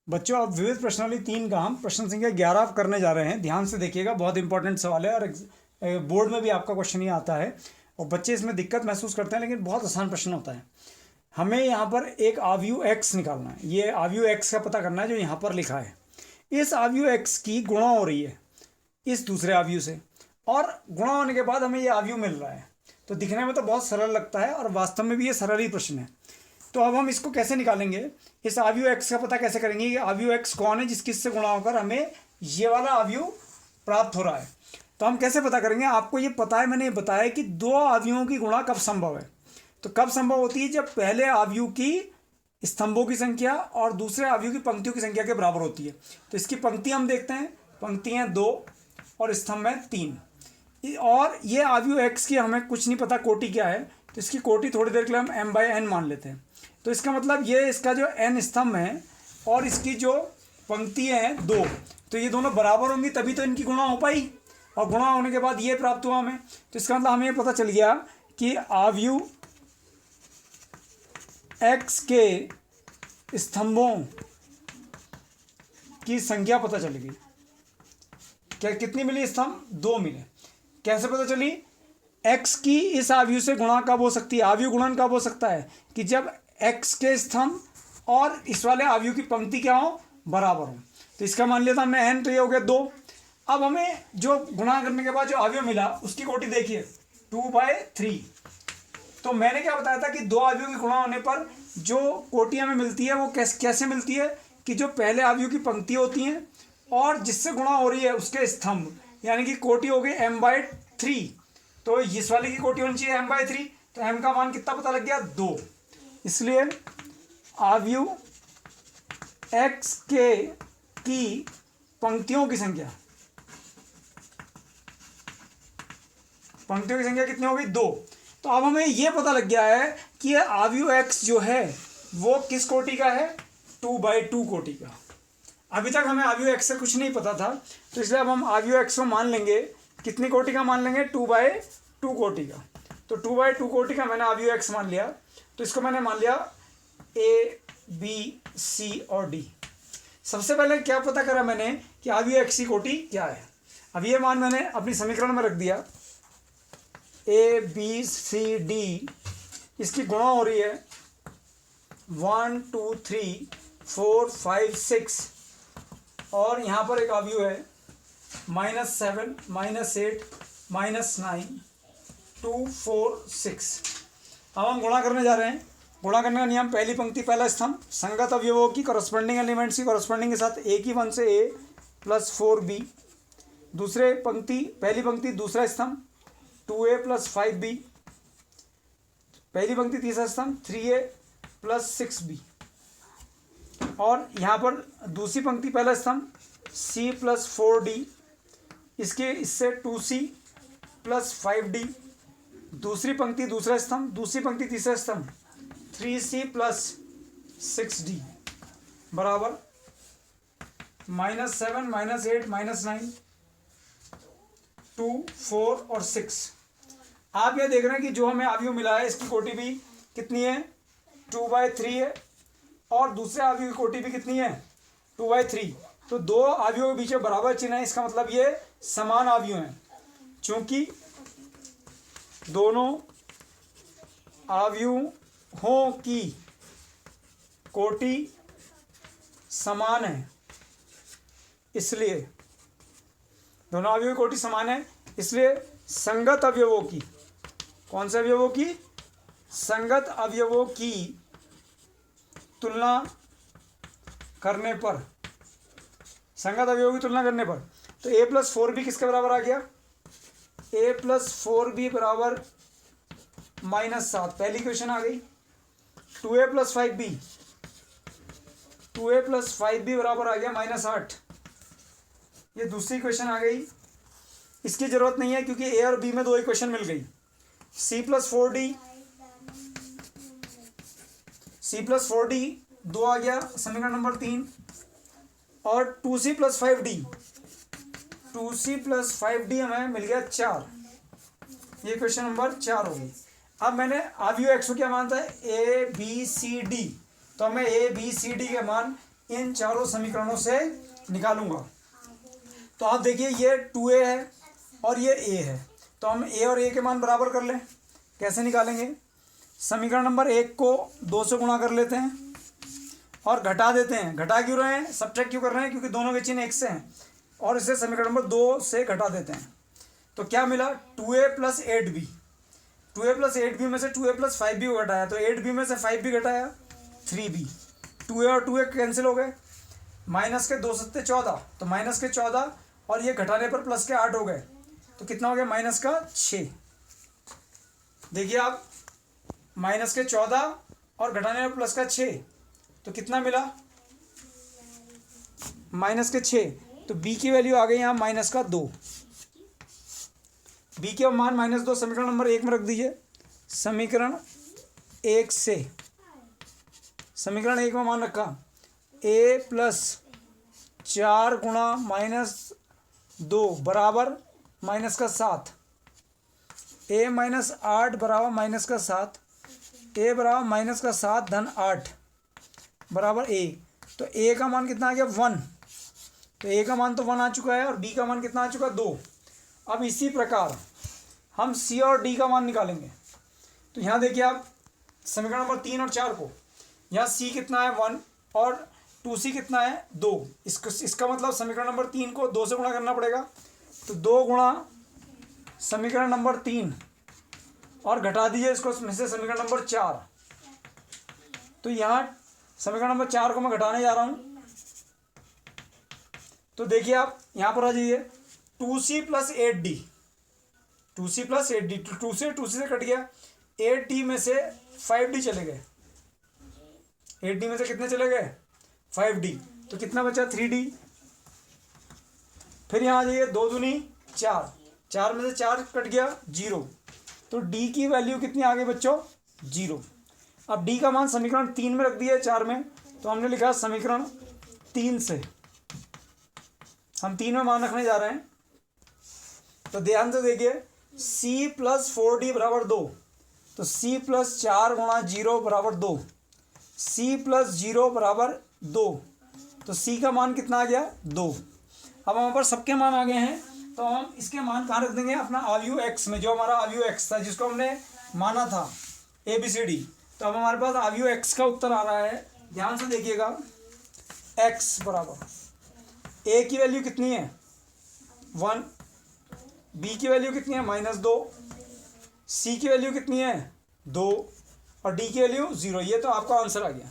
बच्चों, अब विविध प्रश्नावली 3 का हम प्रश्न संख्या 11 करने जा रहे हैं। ध्यान से देखिएगा, बहुत इंपॉर्टेंट सवाल है और बोर्ड में भी आपका क्वेश्चन ये आता है और बच्चे इसमें दिक्कत महसूस करते हैं, लेकिन बहुत आसान प्रश्न होता है। हमें यहाँ पर एक आव्यूह x निकालना है। ये आव्यूह x का पता करना है जो यहाँ पर लिखा है। इस आव्यूह x की गुणा हो रही है इस दूसरे आव्यूह से, और गुणा होने के बाद हमें ये आव्यूह मिल रहा है। तो दिखने में तो बहुत सरल लगता है और वास्तव में भी ये सरल ही प्रश्न है। तो अब हम इसको कैसे निकालेंगे, इस आव्यूह x का पता कैसे करेंगे कि आव्यूह x कौन है जिसकी इससे गुणा होकर हमें ये वाला आव्यूह प्राप्त हो रहा है। तो हम कैसे पता करेंगे, आपको ये पता है, मैंने ये बताया कि दो आव्यूहों की गुणा कब संभव है। तो कब संभव होती है, जब पहले आव्यूह की स्तंभों की संख्या और दूसरे आव्यूह की पंक्तियों की संख्या के बराबर होती है। तो इसकी पंक्ति हम देखते हैं, पंक्ति हैं 2 और स्तंभ है 3। और ये आव्यूह x की हमें कुछ नहीं पता कोटि क्या है, तो इसकी कोटि थोड़ी देर के लिए हम m/n मान लेते हैं। तो इसका मतलब ये इसका जो n स्तंभ है और इसकी जो पंक्ति हैं 2, तो ये दोनों बराबर होंगी तभी तो इनकी गुणा हो पाई, और गुणा होने के बाद ये प्राप्त हुआ हमें। तो इसका मतलब हमें पता चल गया कि आव्यूह x के स्तंभों की संख्या पता चल गई। क्या कितनी मिली स्तंभ? 2 मिले। कैसे पता चली? x की इस आव्यूह से गुणा कब हो सकती है, आव्यूह गुणन कब हो सकता है कि जब x के स्तंभ और इस वाले आव्यूह की पंक्ति क्या हो, बराबर हो। तो इसका मान लिया था हमने n, तो ये हो गया 2। अब हमें जो गुणा करने के बाद जो आव्यूह मिला उसकी कोटि देखिए 2/3। तो मैंने क्या बताया था कि दो आव्यूह की गुणा होने पर जो कोटि हमें मिलती है वो कैसे मिलती है कि जो पहले आव्यूह की पंक्ति होती हैं और जिससे गुणा हो रही है उसके स्तंभ, यानी कि कोटि हो गई m/3। तो इस वाले की कोटि होनी चाहिए m/3। तो m का मान कितना पता लग गया? 2। इसलिए आव्यूह x के की पंक्तियों की संख्या कितनी हो गई? 2। तो अब हमें यह पता लग गया है कि आव्यूह x जो है वो किस कोटि का है? 2/2 कोटि का। अभी तक हमें आव्यूह x से कुछ नहीं पता था, तो इसलिए अब हम आव्यूह x को मान लेंगे, कितनी कोटि का मान लेंगे? 2/2 कोटि का। तो 2/2 कोटि का मैंने आव्यूह x मान लिया। तो इसको मैंने मान लिया a, b, c और d। सबसे पहले क्या पता करा मैंने कि आव्यूह x की कोटि क्या है। अब ये मान मैंने अपनी समीकरण में रख दिया, a, b, c, d, इसकी गुणा हो रही है 1, 2, 3, 4, 5, 6, और यहाँ पर एक आव्यूह है -7, -8, -9, 2, 4, 6। अब हम गुणा करने जा रहे हैं। गुणा करने का नियम, पहली पंक्ति पहला स्तंभ, संगत अवयवों की करस्पॉन्डिंग एलिमेंट्स की करस्पॉन्डिंग के साथ a की 1 से a + 4b। दूसरे पंक्ति पहली पंक्ति दूसरा स्तंभ 2a + 5b। पहली पंक्ति तीसरा स्तंभ 3a + 6b। और यहाँ पर दूसरी पंक्ति पहला स्तंभ c + 4d, इससे 2c + 5d। दूसरी पंक्ति दूसरा स्तंभ, दूसरी पंक्ति तीसरा स्तंभ 3c + 6d बराबर -7, -8, -9, 2, 4 और 6। आप ये देख रहे हैं कि जो हमें आव्यूह मिला है इसकी कोटि भी कितनी है? 2/3 है, और दूसरे आव्यूह की कोटि भी कितनी है? 2/3। तो दो आव्यूहों के बीच में बराबर चिन्ह है, इसका मतलब ये समान आव्यूह हैं। चूंकि दोनों आव्यूहों की कोटि समान है, इसलिए दोनों आव्यूहों की कोटि समान है, इसलिए संगत अवयवों की, कौन से अवयवों की? संगत अवयवों की तुलना करने पर, संगत अवयवों की तुलना करने पर, तो a + 4b किसके बराबर आ गया? a + 4b बराबर -7, पहली इक्वेशन आ गई। 2a + 5b, 2a + 5b बराबर आ गया -8, ये दूसरी इक्वेशन आ गई। इसकी जरूरत नहीं है क्योंकि a और b में 2 इक्वेशन मिल गई। c + 4d, c + 4d 2 आ गया, समीकरण नंबर 3। और 2c + 5d, 2c + 5d हमें मिल गया 4, ये क्वेश्चन नंबर 4 होगी। अब मैंने आव्यूह x को क्या मानता है? a, b, c, d। तो हमें a, b, c, d के मान इन चारों समीकरणों से निकालूंगा। तो आप देखिए ये 2a है और ये a है, तो हम a और a के मान बराबर कर लें। कैसे निकालेंगे? समीकरण नंबर 1 को 2 से गुणा कर लेते हैं और घटा देते हैं। घटा क्यों रहे हैं, सब्ट्रैक्ट क्यों कर रहे हैं? क्योंकि दोनों के चिन्ह एक से हैं, और इसे समीकरण नंबर 2 से घटा देते हैं। तो क्या मिला? 2a plus 8b। 2a plus 8b में से 2a प्लस 5b को घटाया, तो 8b में से 5b घटाया 3b। 2a और 2a कैंसिल हो गए, माइनस के 2 सत्ते 14, तो माइनस के 14 और ये घटाने पर प्लस के 8 हो गए, तो कितना हो गया? माइनस का 6। देखिए आप, माइनस के 14 और घटाने पर प्लस का 6, तो कितना मिला? माइनस के 6। तो b की वैल्यू आ गई यहाँ माइनस का 2। b के मान -2 समीकरण नंबर 1 में रख दीजिए। समीकरण 1 से, समीकरण 1 में मान रखा a प्लस 4 गुणा -2 बराबर माइनस का 7, a माइनस 8 बराबर माइनस का 7, a बराबर माइनस का 7 धन 8 बराबर a। तो a का मान कितना आ गया? 1। तो a का मान तो 1 आ चुका है और b का मान कितना आ चुका? 2। अब इसी प्रकार हम c और d का मान निकालेंगे। तो यहाँ देखिए आप, समीकरण नंबर 3 और 4 को, यहाँ c कितना है? 1 और 2c कितना है? 2। इसका मतलब समीकरण नंबर 3 को 2 से गुणा करना पड़ेगा। तो 2 गुणा समीकरण नंबर 3 और घटा दीजिए इसको में से समीकरण नंबर 4। तो यहाँ समीकरण नंबर 4 को मैं घटाने जा रहा हूँ। तो देखिए आप यहाँ पर आ जाइए, 2c plus 8d, 2c plus 8d, 2 से कट गया। 8d में से 5d चले गए, 8d में से कितने चले गए? 5d। तो कितना बचा? 3d। फिर यहाँ आ जाइए, 2 दूनी 4, 4 में से 4 कट गया, 0। तो d की वैल्यू कितनी आ गई बच्चों? 0। अब d का मान समीकरण 3 में रख दिया है 4 में, तो हमने लिखा समीकरण 3 से, हम 3 में मान रखने जा रहे हैं। तो ध्यान से देखिए, c प्लस 4d बराबर 2, तो c प्लस 4 गुणा 0 बराबर 2, c प्लस 0 बराबर 2। तो c का मान कितना आ गया? 2। अब हमारे पास सबके मान आ गए हैं, तो हम इसके मान कहाँ रख देंगे? अपना आव्यूह x में, जो हमारा आव्यूह x था जिसको हमने माना था ABCD। तो अब हमारे पास आव्यूह x का उत्तर आ रहा है। ध्यान से देखिएगा, x बराबर a की वैल्यू कितनी है? 1, b की वैल्यू कितनी है? -2, c की वैल्यू कितनी है? 2 और d की वैल्यू 0। ये तो आपका आंसर आ गया।